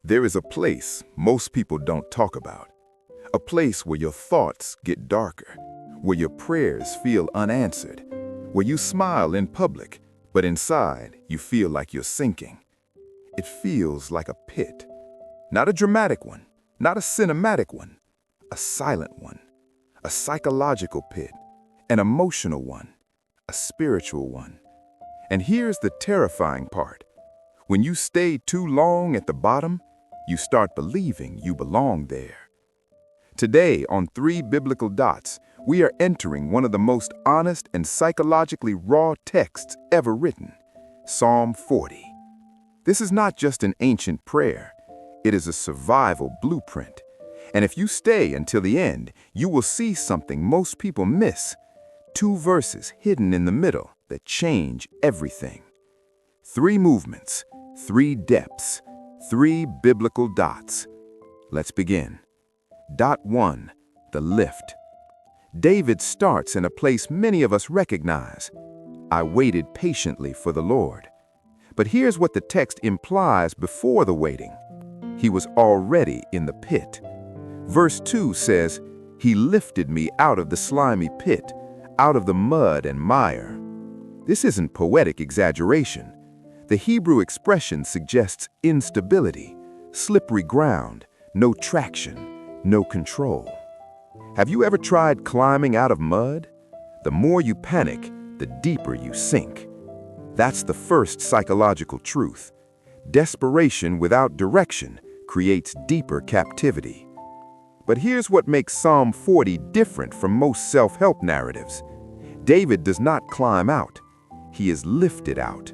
There is a place most people don't talk about. A place where your thoughts get darker, where your prayers feel unanswered, where you smile in public, but inside you feel like you're sinking. It feels like a pit. Not a dramatic one, not a cinematic one, a silent one, a psychological pit, an emotional one, a spiritual one. And here's the terrifying part. When you stay too long at the bottom, you start believing you belong there. Today on 3 Biblical Dots, we are entering one of the most honest and psychologically raw texts ever written, Psalm 40. This is not just an ancient prayer, it is a survival blueprint. And if you stay until the end, you will see something most people miss. 2 verses hidden in the middle that change everything. 3 movements, 3 depths, 3 biblical dots. Let's begin. Dot 1, the lift. David starts in a place many of us recognize. I waited patiently for the Lord. But here's what the text implies before the waiting. He was already in the pit. Verse 2 says, He lifted me out of the slimy pit, out of the mud and mire. This isn't poetic exaggeration. The Hebrew expression suggests instability, slippery ground, no traction, no control. Have you ever tried climbing out of mud? The more you panic, the deeper you sink. That's the first psychological truth. Desperation without direction creates deeper captivity. But here's what makes Psalm 40 different from most self-help narratives. David does not climb out. He is lifted out.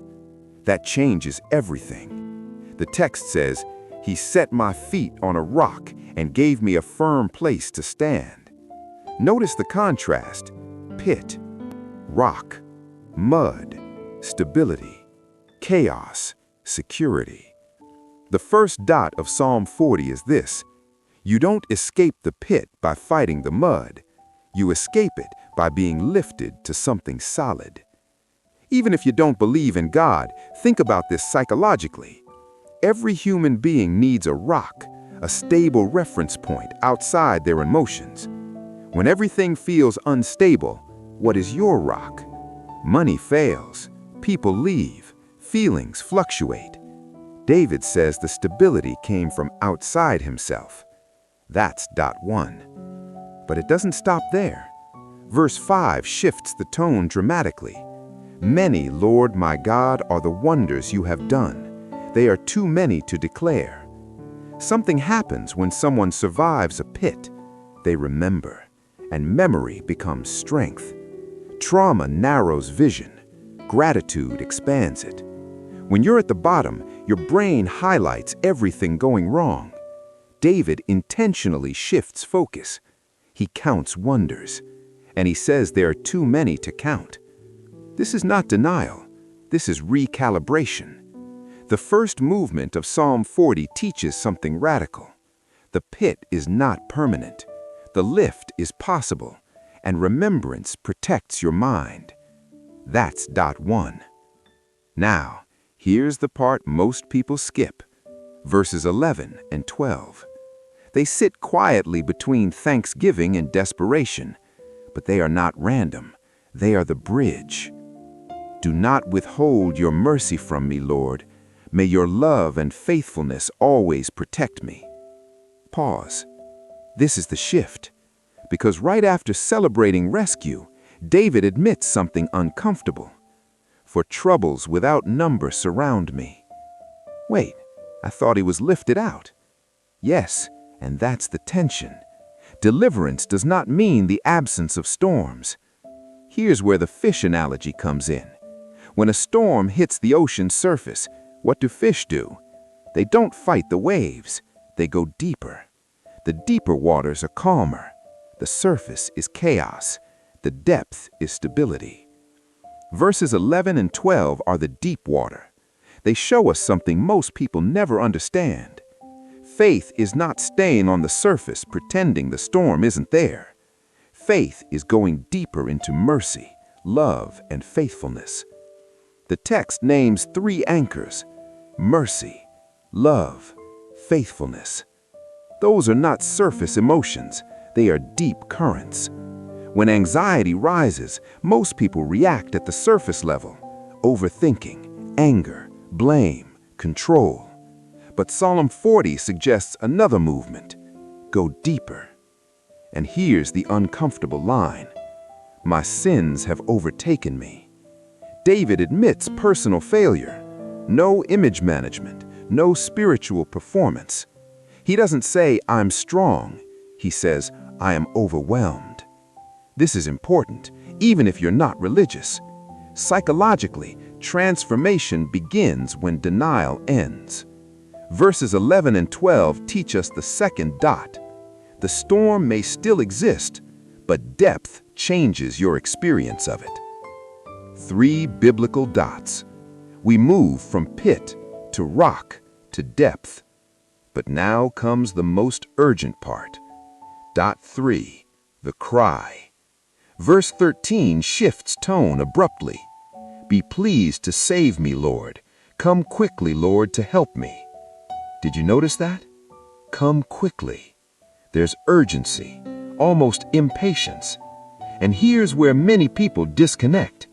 That changes everything. The text says, He set my feet on a rock and gave me a firm place to stand. Notice the contrast. Pit, rock, mud, stability, chaos, security. The first dot of Psalm 40 is this. You don't escape the pit by fighting the mud. You escape it by being lifted to something solid. Even if you don't believe in God, think about this psychologically. Every human being needs a rock, a stable reference point outside their emotions. When everything feels unstable, what is your rock? Money fails, people leave, feelings fluctuate. David says the stability came from outside himself. That's dot 1. But it doesn't stop there. Verse 5 shifts the tone dramatically. Many, Lord my God, are the wonders you have done. They are too many to declare. Something happens when someone survives a pit. They remember, and memory becomes strength. Trauma narrows vision. Gratitude expands it. When you're at the bottom, your brain highlights everything going wrong. David intentionally shifts focus. He counts wonders, and he says there are too many to count. This is not denial. This is recalibration. The first movement of Psalm 40 teaches something radical. The pit is not permanent. The lift is possible, and remembrance protects your mind. That's dot 1. Now, here's the part most people skip. Verses 11 and 12. They sit quietly between thanksgiving and desperation, but they are not random. They are the bridge. Do not withhold your mercy from me, Lord. May your love and faithfulness always protect me. Pause. This is the shift. Because right after celebrating rescue, David admits something uncomfortable. For troubles without number surround me. Wait, I thought he was lifted out. Yes, and that's the tension. Deliverance does not mean the absence of storms. Here's where the fish analogy comes in. When a storm hits the ocean's surface, what do fish do? They don't fight the waves. They go deeper. The deeper waters are calmer. The surface is chaos. The depth is stability. Verses 11 and 12 are the deep water. They show us something most people never understand. Faith is not staying on the surface pretending the storm isn't there. Faith is going deeper into mercy, love, and faithfulness. The text names 3 anchors: mercy, love, faithfulness. Those are not surface emotions, they are deep currents. When anxiety rises, most people react at the surface level, overthinking, anger, blame, control. But Psalm 40 suggests another movement. Go deeper. And here's the uncomfortable line. My sins have overtaken me. David admits personal failure. No image management, no spiritual performance. He doesn't say, I'm strong. He says, I am overwhelmed. This is important, even if you're not religious. Psychologically, transformation begins when denial ends. Verses 11 and 12 teach us the second dot. The storm may still exist, but depth changes your experience of it. 3 biblical dots. We move from pit to rock to depth. But now comes the most urgent part. Dot 3, the cry. Verse 13 shifts tone abruptly. Be pleased to save me, Lord. Come quickly, Lord, to help me. Did you notice that? Come quickly. There's urgency, almost impatience. And here's where many people disconnect.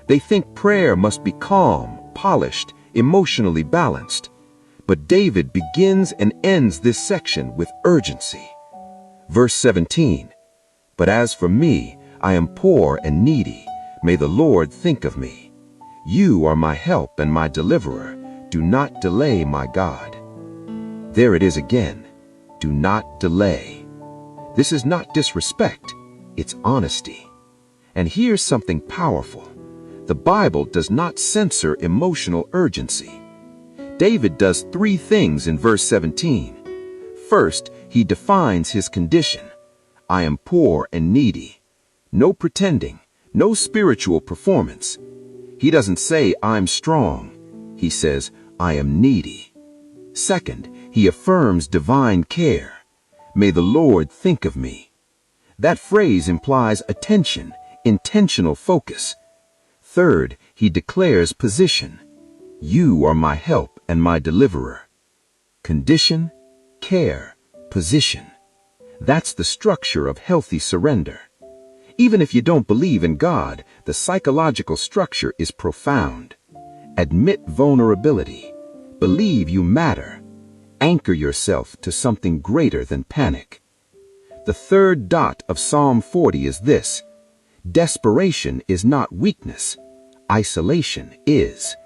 They think prayer must be calm, polished, emotionally balanced. But David begins and ends this section with urgency. Verse 17, but as for me, I am poor and needy. May the Lord think of me. You are my help and my deliverer. Do not delay, my God. There it is again. Do not delay. This is not disrespect, it's honesty. And here's something powerful. The Bible does not censor emotional urgency. David does 3 things in verse 17. First, he defines his condition. I am poor and needy. No pretending, no spiritual performance. He doesn't say, I'm strong. He says, I am needy. Second, he affirms divine care. May the Lord think of me. That phrase implies attention, intentional focus. Third, he declares position. You are my help and my deliverer. Condition, care, position. That's the structure of healthy surrender. Even if you don't believe in God, the psychological structure is profound. Admit vulnerability. Believe you matter. Anchor yourself to something greater than panic. The third dot of Psalm 40 is this. Desperation is not weakness. Isolation is.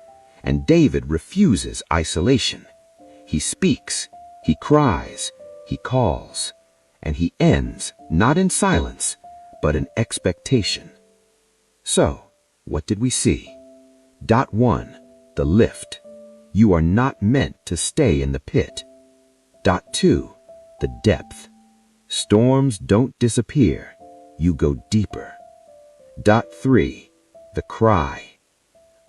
And David refuses isolation. He speaks, he cries, he calls, and he ends not in silence, but in expectation. So, what did we see? Dot 1, the lift. You are not meant to stay in the pit. Dot 2, the depth. Storms don't disappear, you go deeper. Dot 3, the cry.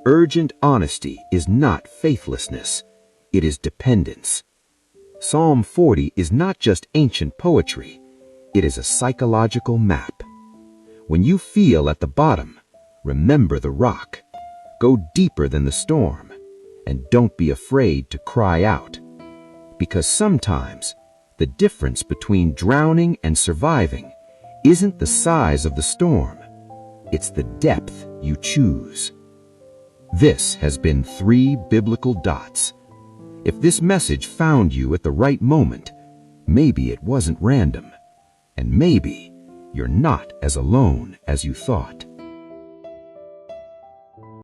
Urgent honesty is not faithlessness, it is dependence. Psalm 40 is not just ancient poetry, it is a psychological map. When you feel at the bottom, remember the rock. Go deeper than the storm, and don't be afraid to cry out. Because sometimes, the difference between drowning and surviving isn't the size of the storm, it's the depth you choose. This has been 3 Biblical Dots. If this message found you at the right moment, maybe it wasn't random, and maybe you're not as alone as you thought.